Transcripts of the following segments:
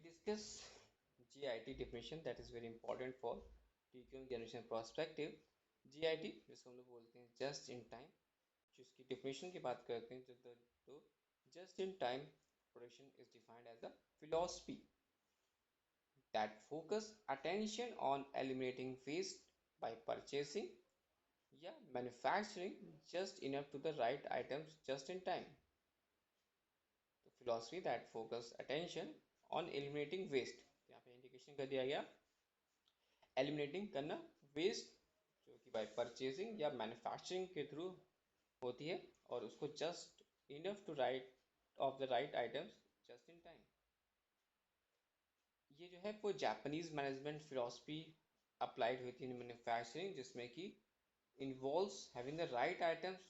discuss GIT definition that is very important for TQM generation perspective. GIT जिसको हम लोग बोलते हैं जस्ट इन टाइम, जिसकी definition की बात करते हैं तो just in time production is defined as a philosophy that focus attention on eliminating waste by purchasing या manufacturing just enough to the right items just in time. तो philosophy that focus attention on eliminating waste, यहाँ पे indication कर दिया गया eliminating करना waste जो कि बाय परचेजिंग या मैन्युफैक्चरिंग के थ्रू होती है और उसको just enough to right of the right items just in time. ये जो है वो जापानीज मैनेजमेंट फिलोसफी अप्लाइड हुई थी इन मैन्युफैक्चरिंग, जिसमें कि involves having the right items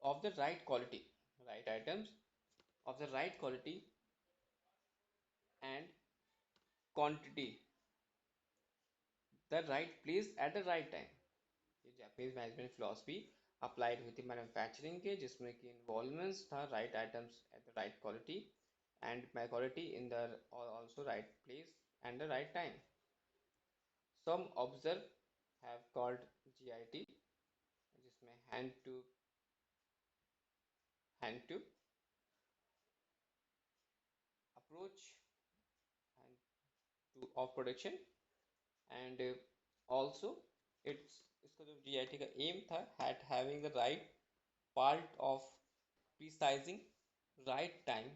of the right quality, right items of the right quality and quantity, the right place at the right time. ये Japanese management philosophy applied हुई थी manufacturing के, जिसमें कि इन्वॉल्वमेंट्स था right items at the right quality and my quality in the also right place and the right time. Some observe have called GIT, जिसमें hand to approach hand two of production and also it's इसका जो GIT का M था hat having the right part of precising right time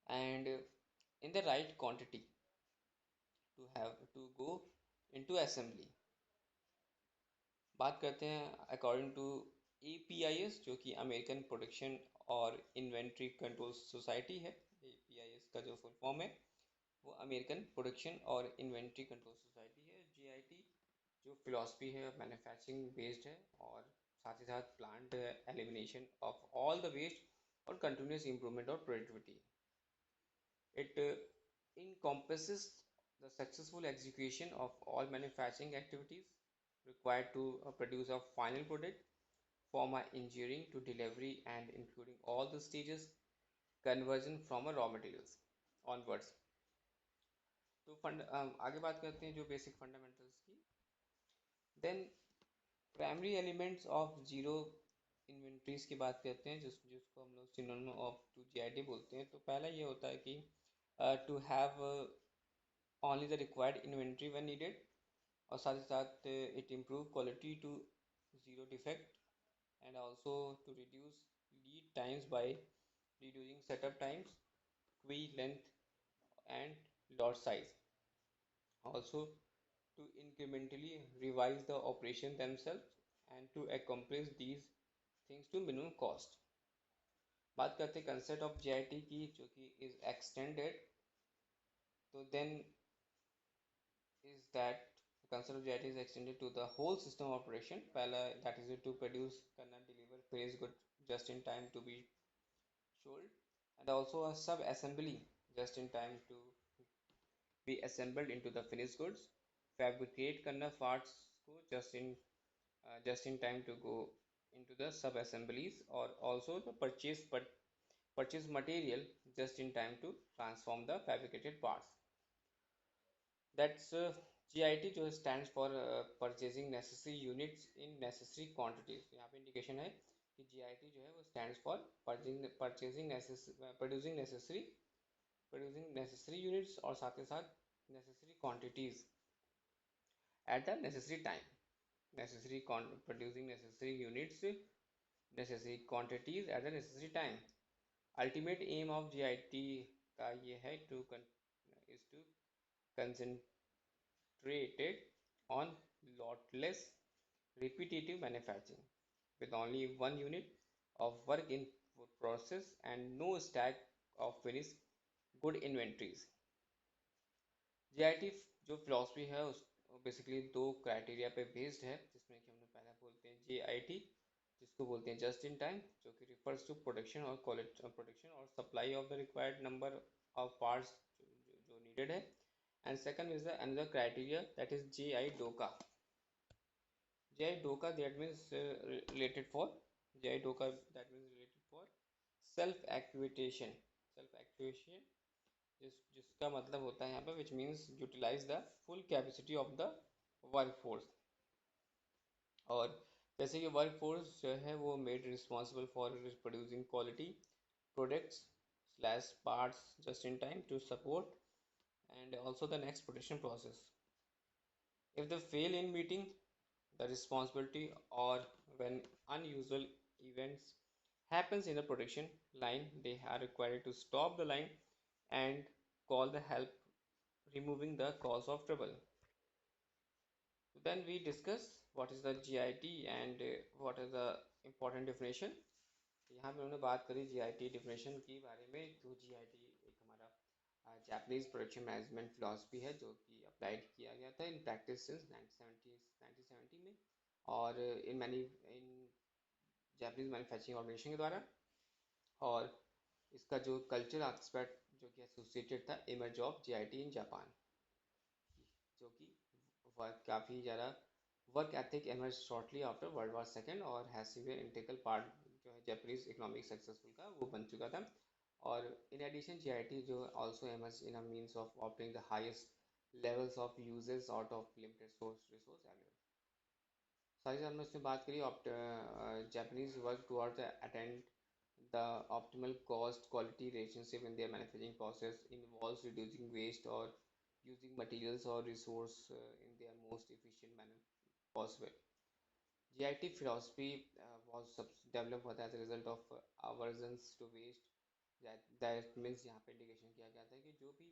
and in the right quantity to have to go into assembly। बात करते हैं according to APIS, जो कि American production और इन्वेंट्री कंट्रोल सोसाइटी है। APIS का जो फुल फॉर्म है वो अमेरिकन प्रोडक्शन और इन्वेंट्री कंट्रोल सोसाइटी है। GIT जो फिलॉसफी है मैन्युफैक्चरिंग बेस्ड है और साथ ही साथ plant elimination of all the waste और कंटिन्यूस इम्प्रूवमेंट और productivity. It encompasses the successful execution of all manufacturing activities required to produce a final product from a engineering to delivery and including all the stages conversion from a raw materials onwards। तो आगे बात करते हैं जो basic fundamentals की। Then primary elements of zero inventories की बात करते हैं जिसको हम लोग सिनोनिम ऑफ टू GIT बोलते हैं। तो पहला ये होता है कि to have only the required inventory when needed, और साथ ही साथ it improve quality to zero defect and also to reduce lead times by reducing setup times, queue length and lot size, also to incrementally revise the operation themselves and to accomplish these things to minimum cost। बात करते हैं concept of GIT की जो कि is extended. तो then is that the concept of GIT is extended to the whole system operation। पहला that is to produce करना deliver finished good just in time to be sold, and also a sub assembly just in time to be assembled into the finished goods, fabricate करना parts को just in time to go into the sub assemblies, or also the purchase material just in time to transform the fabricated parts। That's GIT जो stands for purchasing necessary units in necessary quantities। यहाँ पे indication है कि GIT जो है वो stands for producing necessary units और साथ ही साथ necessary quantities at the necessary time, producing necessary units, necessary quantities at the necessary time। Ultimate aim of GIT का ये है is to concentrated on lotless repetitive manufacturing with only one unit of work in process and no stack of finished good inventories। GIT जो philosophy है उस basically दो criteria पे based है, जिसमें कि हम लोग पहला बोलते हैं GIT जिसको बोलते हैं जस्ट इन टाइम, जो कि रिफर्स टू प्रोडक्शन और क्वालिटी प्रोडक्शन और supply of the required number of parts जो नीडेड है। And second is the another criteria that is GI DOCA। GI DOCA that means related for GI DOCA that means related for self actuation जिसका मतलब होता है यहाँ पे which means utilise the full capacity of the work force. और जैसे कि work force जो है वो made responsible for producing quality products slash parts just in time to support and also the next production process. If they fail in meeting the responsibility or when unusual events happens in the production line, they are required to stop the line and call the help, removing the cause of trouble. So then we discuss what is the GIT and what is the important definition. यहाँ पे हमने बात करी GIT definition के बारे में। तो GIT एक हमारा जापानीज प्रोडक्शन मैनेजमेंट फिलॉसफी है जो कि अप्लाइड किया गया था इन प्रैक्टिस सिंस 1970 में, और इन जापानीज मैन्युफैक्चरिंग ऑर्गेनाइजेशन के द्वारा। और इसका जो कल्चर एस्पेक्ट जो कि एसोसिएटेड था emerge of GIT in Japan, जो कि वर्क काफ़ी ज़्यादा work ethic emerge shortly after world war second और हैज सीन इंटीग्रल पार्ट जो है जापानीज इकोनॉमिक सक्सेसफुल का वो बन चुका था। और इन एडिशन GIT जो also emerge in a means of opting the highest levels of uses out of limited source resource available. सारी हमने इसमें बात करी Japanese work towards attend the optimal cost quality relationship in their manufacturing process involves reducing waste or using materials or resource in their most efficient manner possible. GIT philosophy was developed as a result of aversions to waste. That means यहाँ पे indication किया गया था कि जो भी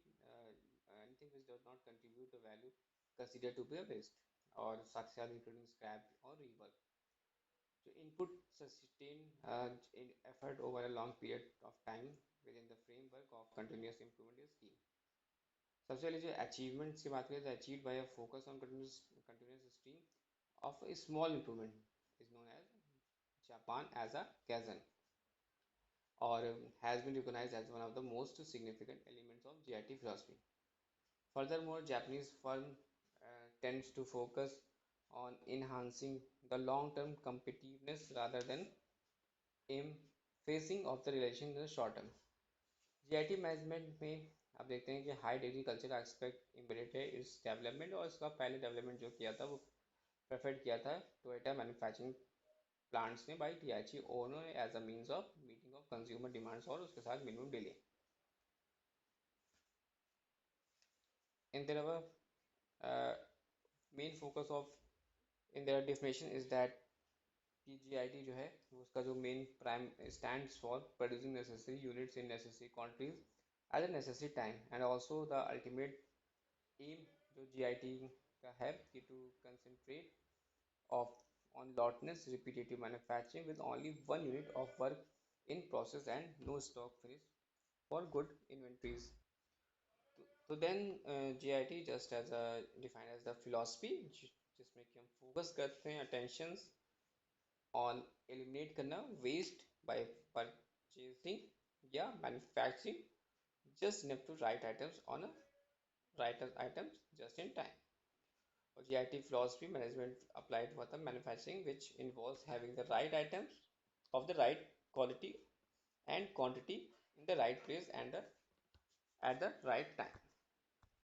anything which does not contribute to value considered to be a waste, और साथ ही साथ including scrap और rework to input sustain in effort over a long period of time within the framework of continuous improvement scheme. सबसे पहले जो achievements की बात करें तो achieved by a focus on continuous stream of a small improvement is known as Japan as a Kaizen, or has been recognized as one of the most significant elements of GIT philosophy. Furthermore, Japanese firm tends to focus on enhancing the long-term competitiveness rather than aim phasing of the relation in the short term. GIT management में आप देखते हैं कि high degree cultural aspect embedded है इस development, और इसका पहले डेवलपमेंट जो किया था वो परफेक्ट किया था टोयोटा मैन्युफैक्चरिंग प्लांट्स ने by Taiichi Ohno as a means of meeting of consumer demands और उसके साथ minimum delay. In their main focus of in their definition is that कि GIT जो है वो उसका जो main prime stands for producing necessary units in necessary quantities at a necessary time, and also the ultimate aim जो GIT का है कि to concentrate of on lotness repetitive manufacturing with only one unit of work in process and no stock finish for good inventories. तो then GIT just as a defined as the philosophy जिसमें कि हम focus करते हैं attentions on eliminate करना waste by purchasing या manufacturing just enough to right items on a right items just in time. और GIT philosophy management applied for the manufacturing which involves having the right items of the right quality and quantity in the right place and at the right time.